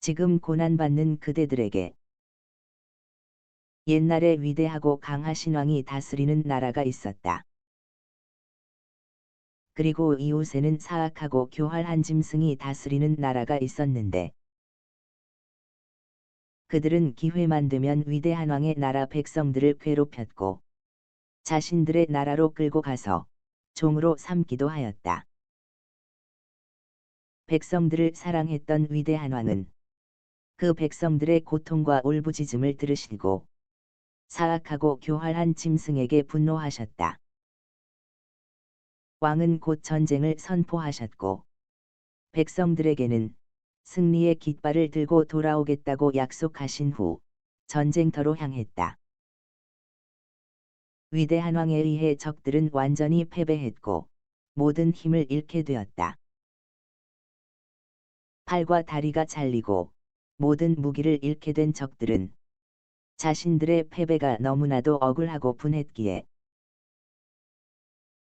지금 고난받는 그대들에게 옛날에 위대하고 강하신 왕이 다스리는 나라가 있었다. 그리고 이웃에는 사악하고 교활한 짐승이 다스리는 나라가 있었는데 그들은 기회만 되면 위대한 왕의 나라 백성들을 괴롭혔고 자신들의 나라로 끌고 가서 종으로 삼기도 하였다. 백성들을 사랑했던 위대한 왕은 그 백성들의 고통과 울부짖음을 들으시고 사악하고 교활한 짐승에게 분노하셨다. 왕은 곧 전쟁을 선포하셨고 백성들에게는 승리의 깃발을 들고 돌아오겠다고 약속하신 후 전쟁터로 향했다. 위대한 왕에 의해 적들은 완전히 패배했고 모든 힘을 잃게 되었다. 팔과 다리가 잘리고 모든 무기를 잃게 된 적들은 자신들의 패배가 너무나도 억울하고 분했기에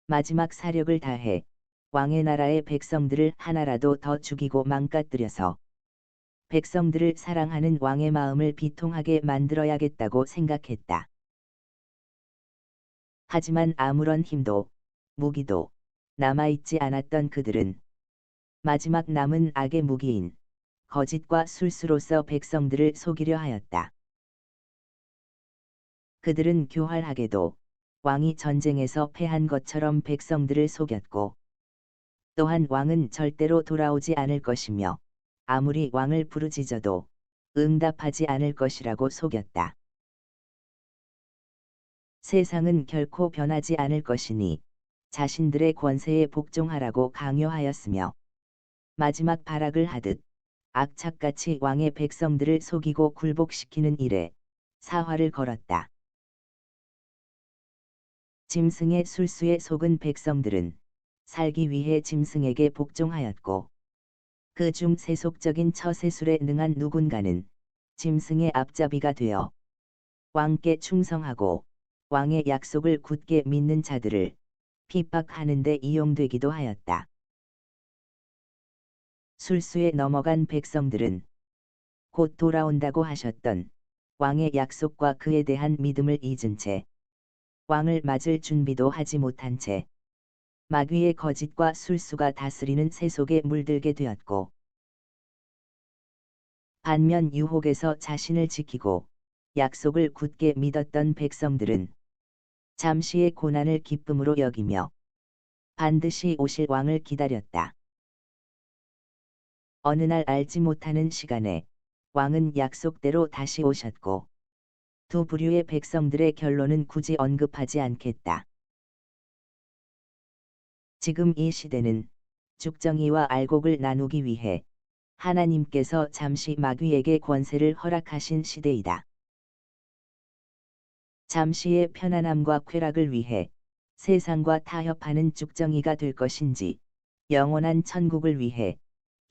마지막 사력을 다해 왕의 나라의 백성들을 하나라도 더 죽이고 망가뜨려서 백성들을 사랑하는 왕의 마음을 비통하게 만들어야겠다고 생각했다. 하지만 아무런 힘도 무기도 남아있지 않았던 그들은 마지막 남은 악의 무기인 거짓과 술수로서 백성들을 속이려 하였다. 그들은 교활하게도 왕이 전쟁에서 패한 것처럼 백성들을 속였고 또한 왕은 절대로 돌아오지 않을 것이며 아무리 왕을 부르짖어도 응답하지 않을 것이라고 속였다. 세상은 결코 변하지 않을 것이니 자신들의 권세에 복종하라고 강요하였으며 마지막 발악을 하듯 악착같이 왕의 백성들을 속이고 굴복시키는 일에 사활을 걸었다. 짐승의 술수에 속은 백성들은 살기 위해 짐승에게 복종하였고 그 중 세속적인 처세술에 능한 누군가는 짐승의 앞잡이가 되어 왕께 충성하고 왕의 약속을 굳게 믿는 자들을 핍박하는 데 이용되기도 하였다. 술수에 넘어간 백성들은 곧 돌아온다고 하셨던 왕의 약속과 그에 대한 믿음을 잊은 채 왕을 맞을 준비도 하지 못한 채 마귀의 거짓과 술수가 다스리는 세속에 물들게 되었고 반면 유혹에서 자신을 지키고 약속을 굳게 믿었던 백성들은 잠시의 고난을 기쁨으로 여기며 반드시 오실 왕을 기다렸다. 어느 날 알지 못하는 시간에 왕은 약속대로 다시 오셨고 두 부류의 백성들의 결론은 굳이 언급하지 않겠다. 지금 이 시대는 죽정이와 알곡을 나누기 위해 하나님께서 잠시 마귀에게 권세를 허락하신 시대이다. 잠시의 편안함과 쾌락을 위해 세상과 타협하는 죽정이가 될 것인지 영원한 천국을 위해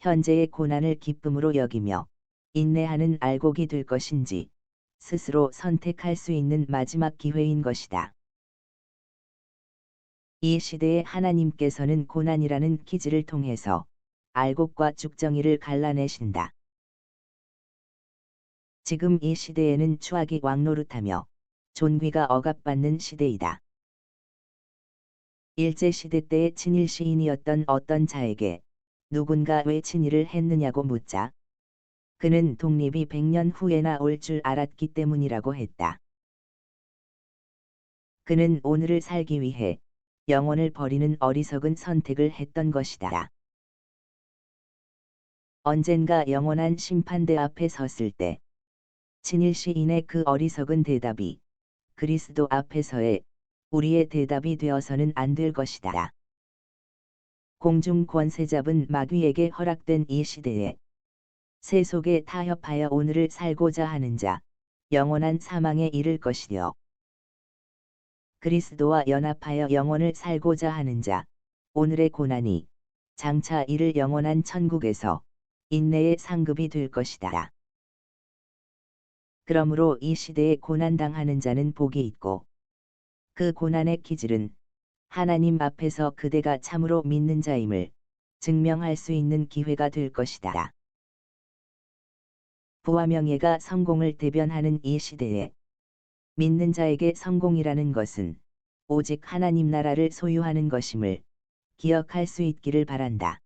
현재의 고난을 기쁨으로 여기며 인내하는 알곡이 될 것인지 스스로 선택할 수 있는 마지막 기회인 것이다. 이 시대에 하나님께서는 고난이라는 기지를 통해서 알곡과 죽정이를 갈라내신다. 지금 이 시대에는 추악이 왕노릇하며 존귀가 억압받는 시대이다. 일제시대 때의 친일 시인이었던 어떤 자에게 누군가 왜 친일을 했느냐고 묻자 그는 독립이 100년 후에나 올 줄 알았기 때문이라고 했다. 그는 오늘을 살기 위해 영혼을 버리는 어리석은 선택을 했던 것이다. 언젠가 영원한 심판대 앞에 섰을 때 친일 시인의 그 어리석은 대답이 그리스도 앞에서의 우리의 대답이 되어서는 안 될 것이다. 공중 권세 잡은 마귀에게 허락된 이 시대에 세속에 타협하여 오늘을 살고자 하는 자 영원한 사망에 이를 것이요 그리스도와 연합하여 영원을 살고자 하는 자 오늘의 고난이 장차 이를 영원한 천국에서 인내의 상급이 될 것이다. 그러므로 이 시대에 고난당하는 자는 복이 있고 그 고난의 기질은 하나님 앞에서 그대가 참으로 믿는 자임을 증명할 수 있는 기회가 될 것이다. 부와 명예가 성공을 대변하는 이 시대에 믿는 자에게 성공이라는 것은 오직 하나님 나라를 소유하는 것임을 기억할 수 있기를 바란다.